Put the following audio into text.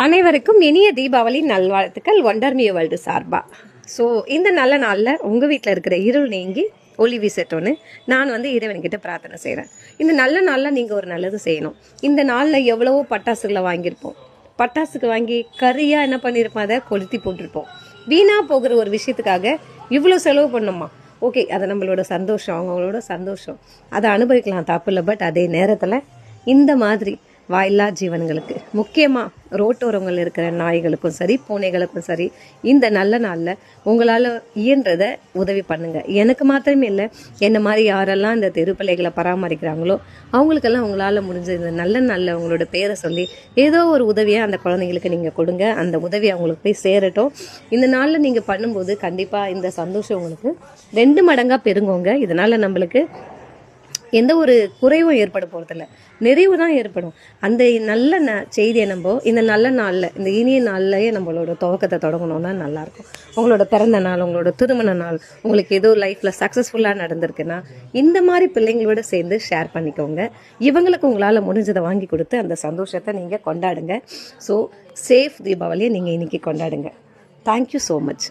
அனைவருக்கும் இனிய தீபாவளி நல்வாழ்த்துக்கள் ஒண்டர்மிய வேர்ல்டு சார்பா. ஸோ இந்த நல்ல நாளில் உங்கள் வீட்டில் இருக்கிற இருள் நீங்கி ஒளி வீசட்டோன்னு நான் இறைவன்கிட்ட பிரார்த்தனை செய்கிறேன். இந்த நல்ல நாளில் நீங்கள் ஒரு நல்லது செய்யணும். இந்த நாளில் எவ்வளவோ பட்டாசுகளை வாங்கியிருப்போம். பட்டாசுக்கு வாங்கி கறியாக என்ன பண்ணியிருப்போம், அதை கொளுத்தி போட்டிருப்போம். வீணாக போகிற ஒரு விஷயத்துக்காக இவ்வளோ செலவு பண்ணோமா? ஓகே, அது நம்மளோட சந்தோஷம், அவங்களோட சந்தோஷம், அதை அனுபவிக்கலாம், தப்பு இல்லை. பட் அதே நேரத்தில் இந்த மாதிரி வாயில்லா ஜீவன்களுக்கு, முக்கியமாக ரோட்டோரங்கள் இருக்கிற நாய்களுக்கும் சரி பூனைகளுக்கும் சரி, இந்த நல்ல நாளில் உங்களால் இயன்றதை உதவி பண்ணுங்க. எனக்கு மாத்திரமே இல்லை, என்ன மாதிரி யாரெல்லாம் இந்த தெருப்பிள்ளைகளை பராமரிக்கிறாங்களோ அவங்களுக்கெல்லாம் உங்களால் முடிஞ்ச இந்த நல்ல நாளில் உங்களோட பேரை சொல்லி ஏதோ ஒரு உதவியை அந்த குழந்தைங்களுக்கு நீங்கள் கொடுங்க. அந்த உதவி அவங்களுக்கு போய் சேரட்டும். இந்த நாளில் நீங்கள் பண்ணும்போது கண்டிப்பாக இந்த சந்தோஷம் உங்களுக்கு 2 மடங்காக பெருங்கோங்க. இதனால் நம்மளுக்கு எந்த ஒரு குறைவும் ஏற்பட போகிறதில்ல, நிறைவு தான் ஏற்படும். அந்த நல்ல செய்தியை நம்ம இந்த நல்ல நாளில், இந்த இனிய நாள்லயே நம்மளோட துவக்கத்தை தொடங்கணும்னா நல்லாயிருக்கும். உங்களோட பிறந்த நாள், உங்களோட திருமண நாள், உங்களுக்கு ஏதோ லைஃப்பில் சக்ஸஸ்ஃபுல்லாக நடந்திருக்குன்னா இந்த மாதிரி பிள்ளைங்களோட சேர்ந்து ஷேர் பண்ணிக்கோங்க. இவங்களுக்கு உங்களால் முடிஞ்சதை வாங்கி கொடுத்து அந்த சந்தோஷத்தை நீங்கள் கொண்டாடுங்க. ஸோ சேஃப் தீபாவளியை நீங்கள் இன்றைக்கி கொண்டாடுங்க. Thank you so much.